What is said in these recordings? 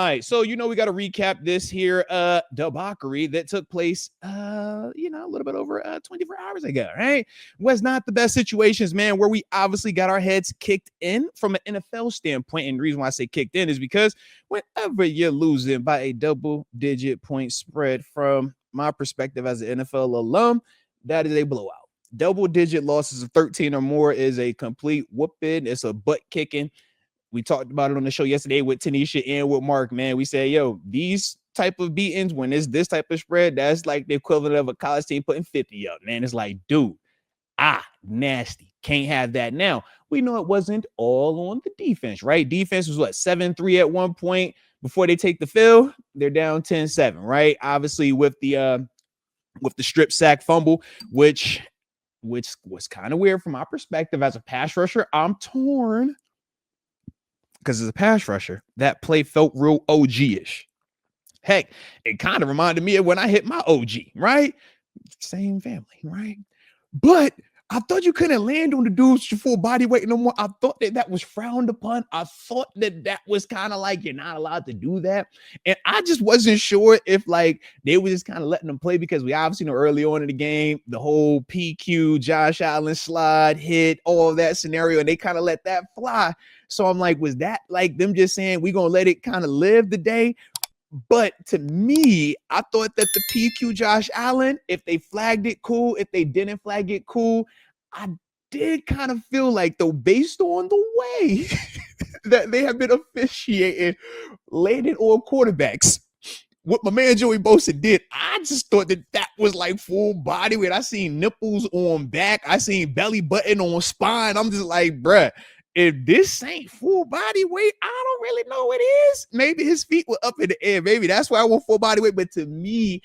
right. So, we got to recap this here debacle that took place, a little bit over 24 hours ago, right? Was not the best situations, man, where we obviously got our heads kicked in from an NFL standpoint. And the reason why I say kicked in is because whenever you're losing by a double-digit point spread, from my perspective as an NFL alum, that is a blowout. Double-digit losses of 13 or more is a complete whooping. It's a butt kicking. We talked about it on the show yesterday with Tanisha and with Mark, man. We said, these type of beatings, when it's this type of spread, that's like the equivalent of a college team putting 50 up, man. It's like, dude, nasty. Can't have that. Now, we know it wasn't all on the defense, right? Defense was 7-3 at one point. Before they take the field, they're down 10-7, right? Obviously, with the strip sack fumble, which was kind of weird from my perspective as a pass rusher. I'm torn. Because as a pass rusher, that play felt real OG-ish. Heck, it kind of reminded me of when I hit my OG, right? Same family, right? But I thought you couldn't land on the dude's full body weight no more. I thought that was frowned upon. I thought that was kind of like you're not allowed to do that. And I just wasn't sure if they were just kind of letting them play, because we obviously know early on in the game, the whole PQ, Josh Allen slide, hit, all of that scenario, and they kind of let that fly. So I'm like, was that like them just saying we're going to let it kind of live the day? But to me, I thought that the PQ Josh Allen, if they flagged it, cool. If they didn't flag it, cool. I did kind of feel like, though, based on the way that they have been officiating, landed on quarterbacks, what my man Joey Bosa did, I just thought that was like full body weight. I seen nipples on back. I seen belly button on spine. I'm just like, bruh, if this ain't full body weight, I don't really know what is. Maybe his feet were up in the air. Maybe that's why I want full body weight. But to me,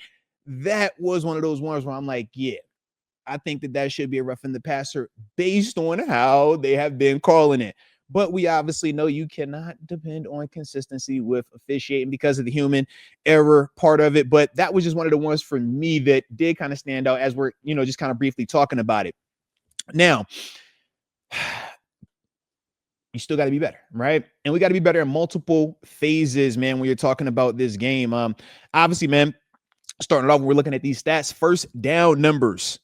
that was one of those ones where I'm like, yeah, I think that should be a roughing the passer based on how they have been calling it. But we obviously know you cannot depend on consistency with officiating because of the human error part of it. But that was just one of the ones for me that did kind of stand out as we're, just kind of briefly talking about it. Now, you still got to be better, right? And we got to be better in multiple phases, man, when you're talking about this game. Obviously, man, starting off, we're looking at these stats. First down numbers,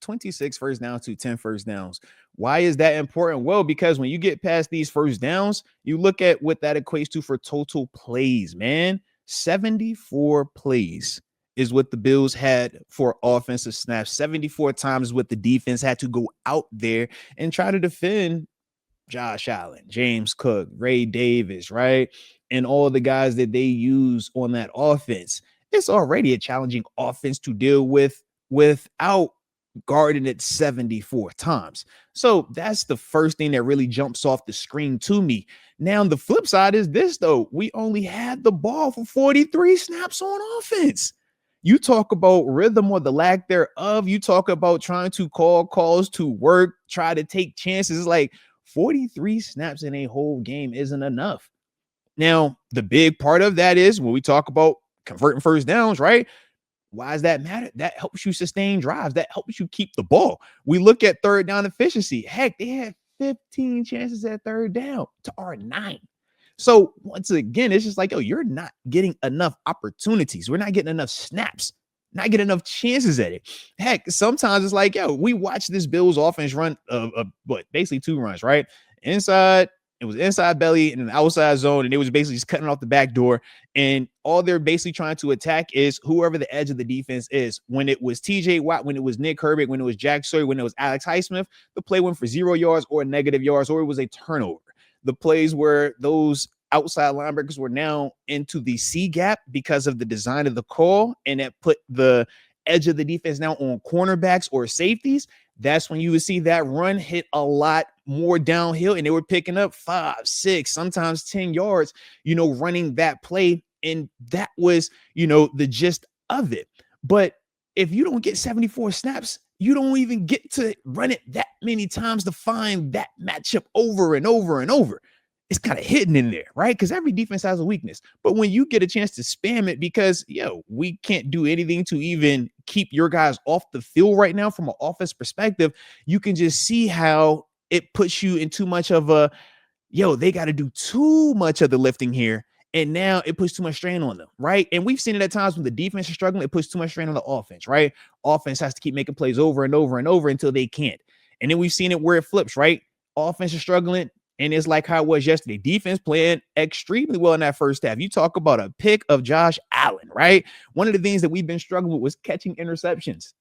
26 first down to 10 first downs. Why is that important? Well, because when you get past these first downs, you look at what that equates to for total plays, man. 74 plays is what the Bills had for offensive snaps. 74 times what the defense had to go out there and try to defend Josh Allen, James Cook, Ray Davis, right? And all the guys that they use on that offense. It's already a challenging offense to deal with without guarding it 74 times. So that's the first thing that really jumps off the screen to me. Now, the flip side is this, though. We only had the ball for 43 snaps on offense. You talk about rhythm or the lack thereof. You talk about trying to call calls to work, try to take chances. Like 43 snaps in a whole game isn't enough. Now, the big part of that is when we talk about converting first downs, right? Why does that matter? That helps you sustain drives. That helps you keep the ball. We look at third down efficiency. Heck, they had 15 chances at third down to our 9. So once again, it's just like, you're not getting enough opportunities. We're not getting enough snaps, not getting enough chances at it. Heck, sometimes it's like, we watch this Bills offense run, basically 2 runs, right? Inside, it was inside belly and an outside zone, and it was basically just cutting off the back door. And all they're basically trying to attack is whoever the edge of the defense is. When it was TJ Watt, when it was Nick Herbert, when it was Jack Sawyer, when it was Alex Highsmith, the play went for 0 yards or negative yards, or it was a turnover. The plays where those outside linebackers were now into the C gap because of the design of the call, and that put the edge of the defense now on cornerbacks or safeties. That's when you would see that run hit a lot more downhill, and they were picking up 5, 6, sometimes 10 yards, running that play. And that was, the gist of it. But if you don't get 74 snaps, you don't even get to run it that many times to find that matchup over and over and over. It's kind of hidden in there, right? Because every defense has a weakness. But when you get a chance to spam it, because, we can't do anything to even keep your guys off the field right now from an offense perspective, you can just see how it puts you in too much of a, they got to do too much of the lifting here. And now it puts too much strain on them, right? And we've seen it at times when the defense is struggling, it puts too much strain on the offense, right? Offense has to keep making plays over and over and over until they can't. And then we've seen it where it flips, right? Offense is struggling, and it's like how it was yesterday. Defense playing extremely well in that first half. You talk about a pick of Josh Allen, right? One of the things that we've been struggling with was catching interceptions.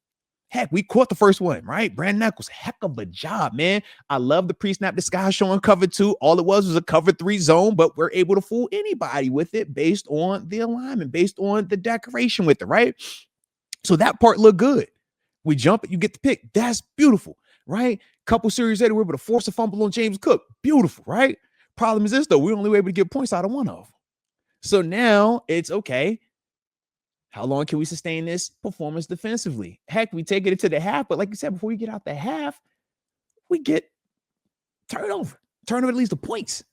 Heck, we caught the first one, right? Brandon Knuckles, heck of a job, man. I love the pre-snap disguise showing cover 2. All it was a cover 3 zone, but we're able to fool anybody with it based on the alignment, based on the decoration with it, right? So that part looked good. We jump it, you get the pick. That's beautiful, right? Couple series later, we're able to force a fumble on James Cook. Beautiful, right? Problem is this, though. We're only able to get points out of one of them. So now it's okay. How long can we sustain this performance defensively? Heck, we take it into the half, but like you said, before we get out the half, we get turnover at least the points.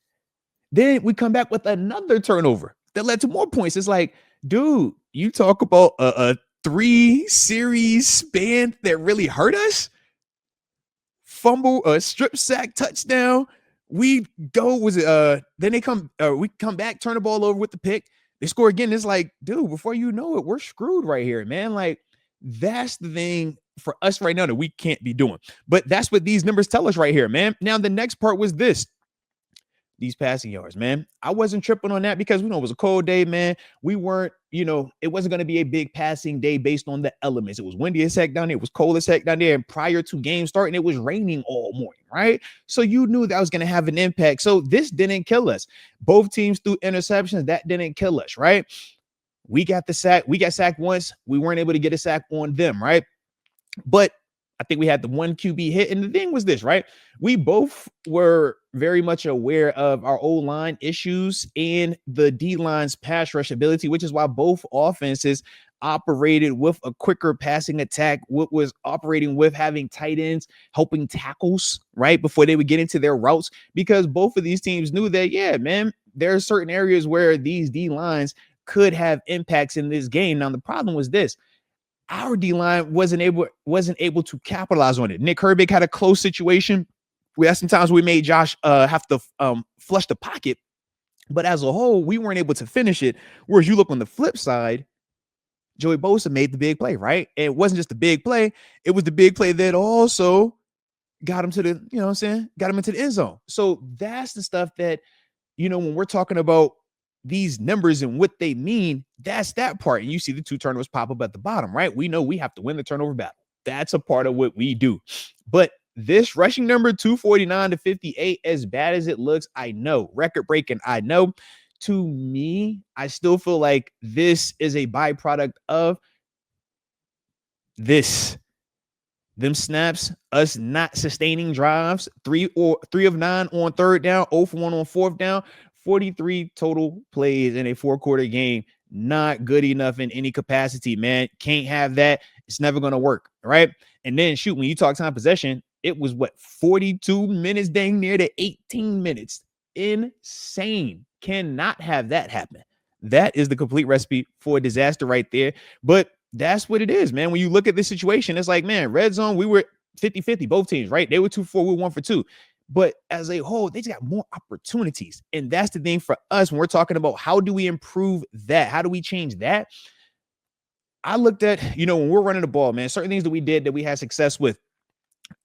Then we come back with another turnover that led to more points. It's like, dude, you talk about a 3-series span that really hurt us. Fumble, a strip sack, touchdown. We go, then they come, we come back, turn the ball over with the pick. They score again. It's like, dude, before you know it, we're screwed right here, man. Like, that's the thing for us right now that we can't be doing. But that's what these numbers tell us right here, man. Now, the next part was this. These passing yards, man. I wasn't tripping on that because we know it was a cold day, man. We weren't, it wasn't going to be a big passing day based on the elements. It was windy as heck down there. It was cold as heck down there. And prior to game starting, it was raining all morning, right? So you knew that was going to have an impact. So this didn't kill us. Both teams threw interceptions. That didn't kill us, right? We got the sack. We got sacked once. We weren't able to get a sack on them, right? But I think we had the one QB hit. And the thing was this, right? We both were very much aware of our O-line issues and the D-line's pass rush ability, which is why both offenses operated with a quicker passing attack, what was operating with having tight ends, helping tackles, right, before they would get into their routes, because both of these teams knew that, yeah, man, there are certain areas where these D-lines could have impacts in this game. Now, the problem was this. Our D-line wasn't able to capitalize on it. Nick Herbig had a close situation. We had some times we made Josh have to flush the pocket, but as a whole, we weren't able to finish it. Whereas you look on the flip side, Joey Bosa made the big play, right? And it wasn't just the big play; it was the big play that also got him to the, got him into the end zone. So that's the stuff that, when we're talking about these numbers and what they mean, that's that part. And you see the 2 turnovers pop up at the bottom, right? We know we have to win the turnover battle. That's a part of what we do. But this rushing number 249 to 58, as bad as it looks, I know, record breaking, I know. To me, I still feel like this is a byproduct of this. Them snaps, us not sustaining drives, 3 of 9 on third down, 0 for 1 on fourth down, 43 total plays in a 4-quarter game. Not good enough in any capacity, man. Can't have that. It's never going to work, right? And then, shoot, when you talk time possession, it was 42 minutes, dang near to 18 minutes. Insane. Cannot have that happen. That is the complete recipe for a disaster right there. But that's what it is, man. When you look at this situation, it's like, man, red zone, we were 50-50, both teams, right? They were 2-4, we were 1 for 2. But as a whole, they just got more opportunities. And that's the thing for us when we're talking about how do we improve that? How do we change that? I looked at, when we're running the ball, man, certain things that we did that we had success with.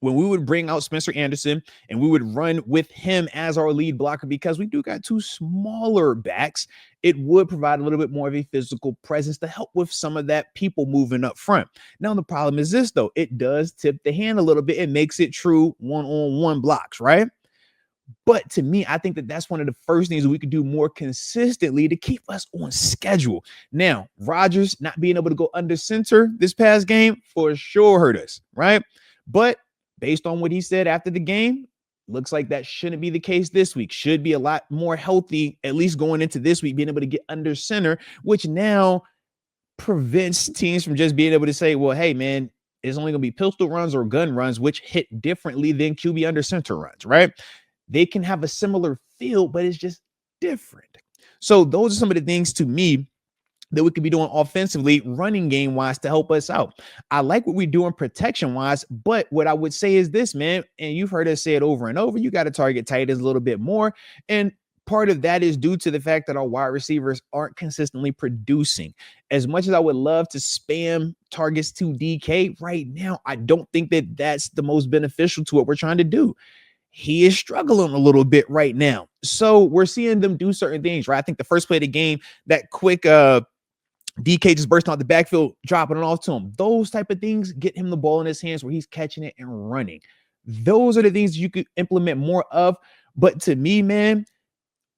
When we would bring out Spencer Anderson and we would run with him as our lead blocker, because we do got 2 smaller backs, it would provide a little bit more of a physical presence to help with some of that people moving up front. Now, the problem is this, though. It does tip the hand a little bit. It makes it true one-on-one blocks, right? But to me, I think that that's one of the first things that we could do more consistently to keep us on schedule. Now, Rodgers not being able to go under center this past game for sure hurt us, right? But based on what he said after the game, looks like that shouldn't be the case this week. Should be a lot more healthy, at least going into this week, being able to get under center, which now prevents teams from just being able to say, well, hey, man, it's only going to be pistol runs or gun runs, which hit differently than QB under center runs, right? They can have a similar feel, but it's just different. So those are some of the things to me that we could be doing offensively, running game wise, to help us out. I like what we're doing protection wise, but what I would say is this, man, and you've heard us say it over and over, you got to target tight ends a little bit more. And part of that is due to the fact that our wide receivers aren't consistently producing. As much as I would love to spam targets to DK right now, I don't think that that's the most beneficial to what we're trying to do. He is struggling a little bit right now. So we're seeing them do certain things, right? I think the first play of the game, that quick DK just bursting out the backfield, dropping it off to him. Those type of things get him the ball in his hands where he's catching it and running. Those are the things you could implement more of. But to me, man,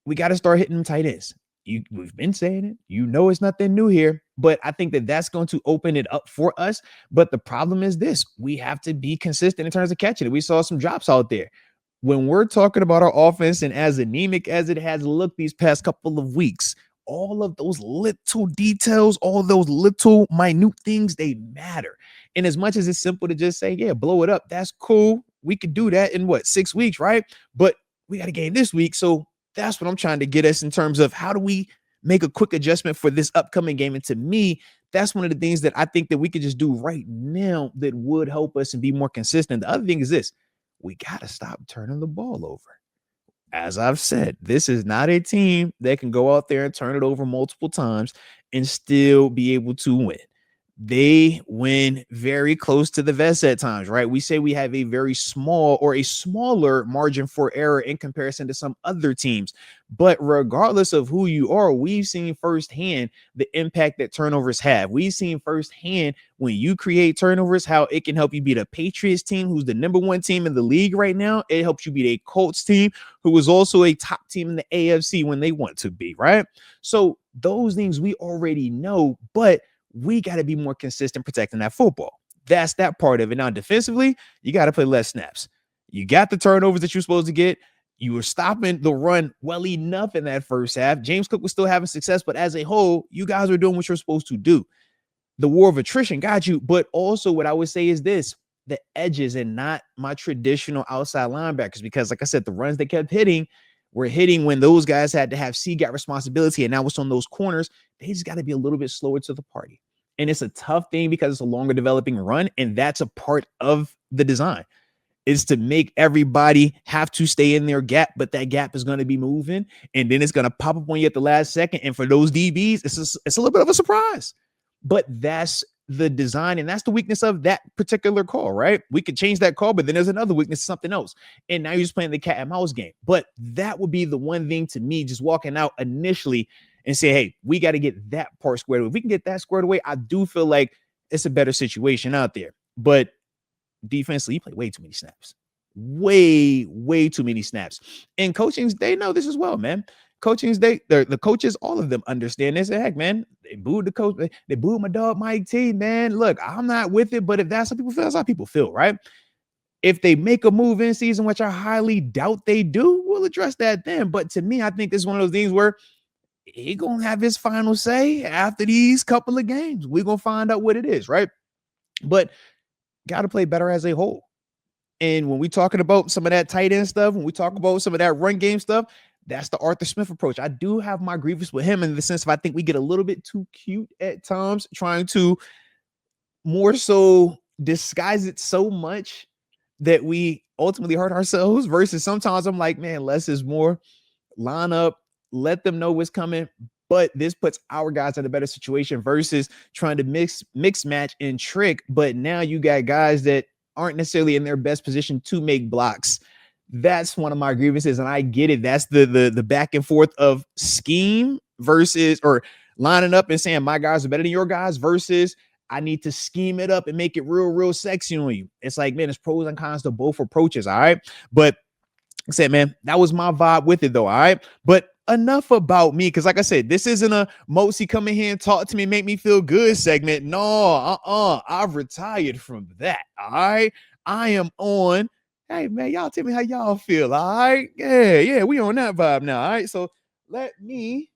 we got to start hitting them tight ends. We've been saying it. It's nothing new here. But I think that that's going to open it up for us. But the problem is this. We have to be consistent in terms of catching it. We saw some drops out there. When we're talking about our offense and as anemic as it has looked these past couple of weeks, all of those little details, all those little minute things, they matter. And as much as it's simple to just say, yeah, blow it up, that's cool. We could do that in 6 weeks, right? But we got a game this week. So that's what I'm trying to get us in terms of how do we make a quick adjustment for this upcoming game. And to me, that's one of the things that I think that we could just do right now that would help us and be more consistent. The other thing is this. We got to stop turning the ball over. As I've said, this is not a team that can go out there and turn it over multiple times and still be able to win. They win very close to the vest at times, right? We say we have a very small or a smaller margin for error in comparison to some other teams. But regardless of who you are, we've seen firsthand the impact that turnovers have. We've seen firsthand when you create turnovers, how it can help you beat a Patriots team who's the number one team in the league right now. It helps you beat a Colts team who is also a top team in the AFC when they want to be, right? So those things we already know, but we got to be more consistent protecting that football. That's that part of it. Now, defensively, you got to play less snaps. You got the turnovers that you're supposed to get. You were stopping the run well enough in that first half. James Cook was still having success, but as a whole, you guys are doing what you're supposed to do. The war of attrition got you, but also what I would say is this, the edges and not my traditional outside linebackers, because like I said, the runs they kept hitting were hitting when those guys had to have C-gap responsibility, and now it's on those corners. They just got to be a little bit slower to the party. And it's a tough thing because it's a longer developing run, and that's a part of the design, is to make everybody have to stay in their gap, but that gap is going to be moving, and then it's going to pop up on you at the last second. And for those DBs, it's a little bit of a surprise. But that's the design, and that's the weakness of that particular call, right? We could change that call, but then there's another weakness, something else. And now you're just playing the cat and mouse game. But that would be the one thing to me, just walking out initially and say, hey, we got to get that part squared away. If we can get that squared away, I do feel like it's a better situation out there. But defensively, you play way too many snaps. Way too many snaps. And coachings, they know this as well, man. Coachings, the coaches, all of them understand this. Heck, man, they booed the coach. They booed my dog Mike T, man. Look, I'm not with it, but if that's how people feel, that's how people feel, right? If they make a move in season, which I highly doubt they do, we'll address that then. But to me, I think this is one of those things where he gonna have his final say after these couple of games. We're gonna find out what it is, right? But got to play better as a whole. And when we talking about some of that tight end stuff, when we talk about some of that run game stuff, that's the Arthur Smith approach. I do have my grievance with him in the sense of I think we get a little bit too cute at times, trying to more so disguise it so much that we ultimately hurt ourselves, versus sometimes I'm like, man, less is more. Line up, let them know what's coming. But this puts our guys in a better situation versus trying to mix match and trick. But now you got guys that aren't necessarily in their best position to make blocks. That's one of my grievances, and I get it. That's the back and forth of scheme versus, or lining up and saying my guys are better than your guys, versus I need to scheme it up and make it real sexy on you. It's like, man, there's pros and cons to both approaches, all right? But I said, man, that was my vibe with it, though, all right? But enough about me, because like I said, this isn't a Moatsy come in here and talk to me, make me feel good segment. No, I've retired from that, all right? I am on, hey, man, y'all tell me how y'all feel, all right? Yeah, we on that vibe now, all right? So let me